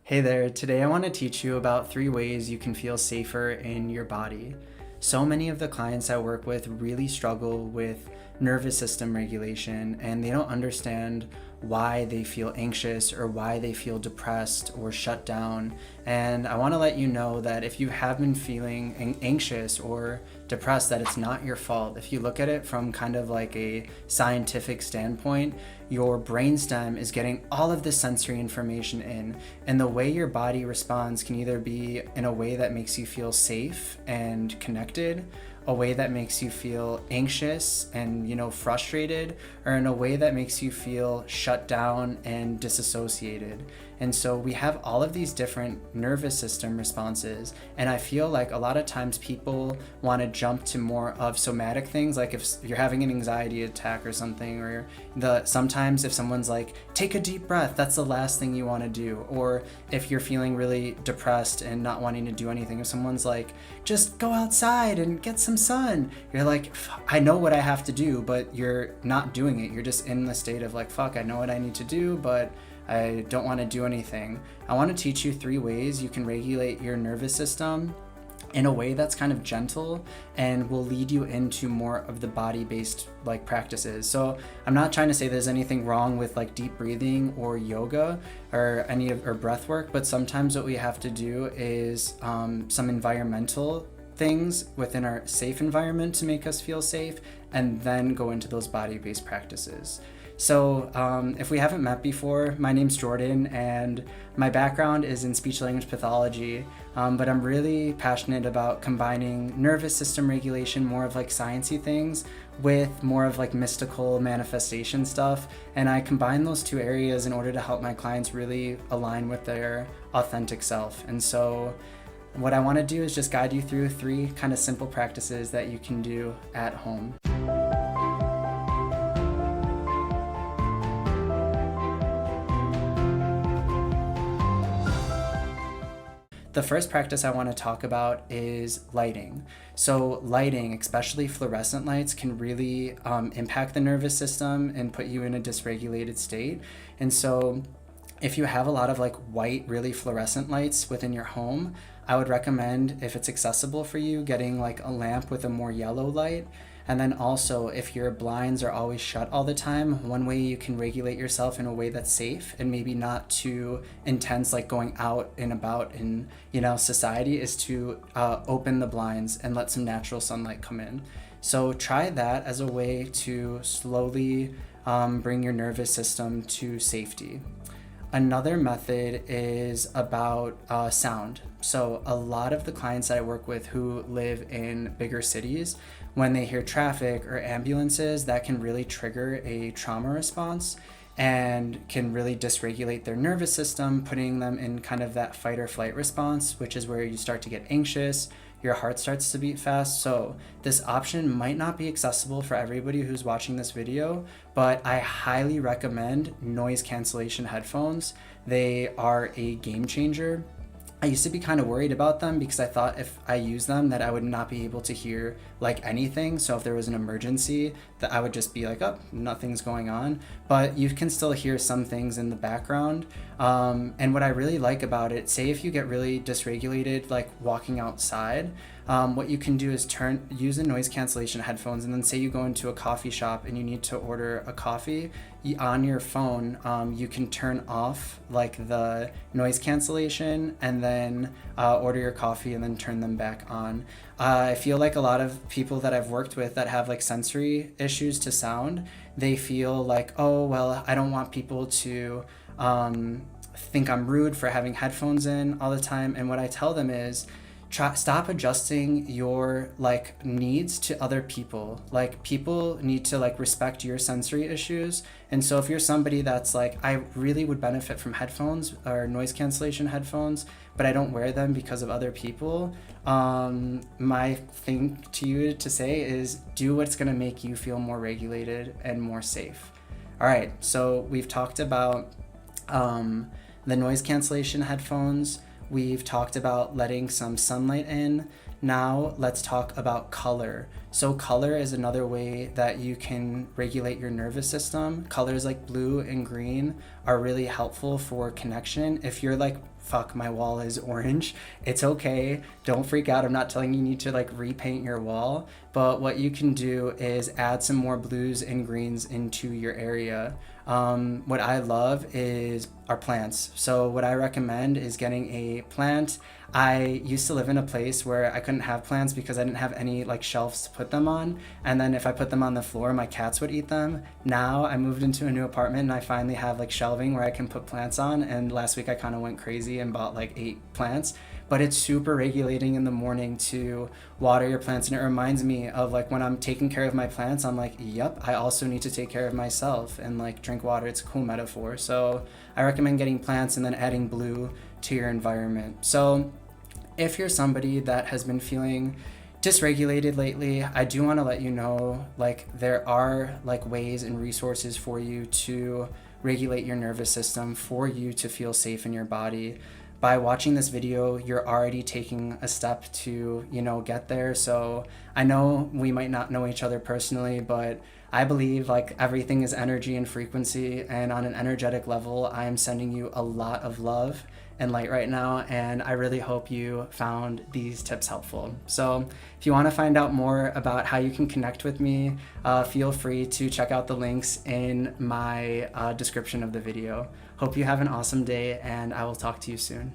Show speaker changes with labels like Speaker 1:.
Speaker 1: Hey there, today I want to teach you about 3 ways you can feel safer in your body. So many of the clients I work with really struggle with nervous system regulation and they don't understand why they feel anxious or why they feel depressed or shut down. And I want to let you know that if you have been feeling anxious or depressed, that it's not your fault. If you look at it from kind of like a scientific standpoint, your brainstem is getting all of this sensory information in, and the way your body responds can either be in a way that makes you feel safe and connected, a way that makes you feel anxious and frustrated, or in a way that makes you feel shut down and disassociated. And so we have all of these different nervous system responses, and I feel like a lot of times people want to jump to more of somatic things, like if you're having an anxiety attack or something, or sometimes if someone's like, take a deep breath, that's the last thing you want to do. Or if you're feeling really depressed and not wanting to do anything, if someone's like, just go outside and get some sun, you're like, I know what I have to do, but you're not doing it. You're just in the state of like, fuck, I know what I need to do, but I don't want to do anything. I want to teach you 3 ways you can regulate your nervous system in a way that's kind of gentle and will lead you into more of the body-based like practices. So I'm not trying to say there's anything wrong with like deep breathing or yoga or breath work, but sometimes what we have to do is some environmental things within our safe environment to make us feel safe, and then go into those body-based practices. So if we haven't met before, my name's Jordan and my background is in speech language pathology, but I'm really passionate about combining nervous system regulation, more of like sciencey things, with more of like mystical manifestation stuff. And I combine those 2 areas in order to help my clients really align with their authentic self. And so what I want to do is just guide you through 3 kind of simple practices that you can do at home. The first practice I want to talk about is lighting. So lighting, especially fluorescent lights, can really impact the nervous system and put you in a dysregulated state. And so if you have a lot of like white, really fluorescent lights within your home, I would recommend, if it's accessible for you, getting like a lamp with a more yellow light. And then also, if your blinds are always shut all the time, one way you can regulate yourself in a way that's safe and maybe not too intense, like going out and about in society, is to open the blinds and let some natural sunlight come in. So try that as a way to slowly bring your nervous system to safety. Another method is about sound. So a lot of the clients that I work with who live in bigger cities, when they hear traffic or ambulances, that can really trigger a trauma response and can really dysregulate their nervous system, putting them in kind of that fight or flight response, which is where you start to get anxious, your heart starts to beat fast. So this option might not be accessible for everybody who's watching this video, but I highly recommend noise cancellation headphones. They are a game changer. I used to be kind of worried about them because I thought if I used them that I would not be able to hear like anything. So if there was an emergency, that I would just be like, oh, nothing's going on. But you can still hear some things in the background. And what I really like about it, say if you get really dysregulated, like walking outside, what you can do is use the noise cancellation headphones, and then say you go into a coffee shop and you need to order a coffee, on your phone, you can turn off like the noise cancellation and then order your coffee and then turn them back on. I feel like a lot of people that I've worked with that have like sensory issues to sound, they feel like, oh, well, I don't want people to think I'm rude for having headphones in all the time. And what I tell them is, stop adjusting your like needs to other people. Like, people need to like respect your sensory issues. And so if you're somebody that's like, I really would benefit from headphones or noise cancellation headphones, but I don't wear them because of other people, my thing to you to say is do what's going to make you feel more regulated and more safe. All right, so we've talked about the noise cancellation headphones. We've talked about letting some sunlight in. Now let's talk about color. So color is another way that you can regulate your nervous system. Colors like blue and green are really helpful for connection. If you're like fuck, my wall is orange. It's okay. Don't freak out. I'm not telling you need to like repaint your wall, but what you can do is add some more blues and greens into your area. What I love is our plants. So what I recommend is getting a plant. I used to live in a place where I couldn't have plants because I didn't have any like shelves to put them on. And then if I put them on the floor, my cats would eat them. Now I moved into a new apartment and I finally have like shelving where I can put plants on. And last week I kind of went crazy and bought like 8 plants. But it's super regulating in the morning to water your plants. And it reminds me of like when I'm taking care of my plants, I'm like, yep, I also need to take care of myself and like drink water. It's a cool metaphor. So I recommend getting plants and then adding blue to your environment. So if you're somebody that has been feeling dysregulated lately, I do want to let you know like there are like ways and resources for you to regulate your nervous system, for you to feel safe in your body. By watching this video, you're already taking a step to, get there. So I know we might not know each other personally, but I believe like everything is energy and frequency. And on an energetic level, I am sending you a lot of love and light right now. And I really hope you found these tips helpful. So if you want to find out more about how you can connect with me, feel free to check out the links in my description of the video. Hope you have an awesome day, and I will talk to you soon.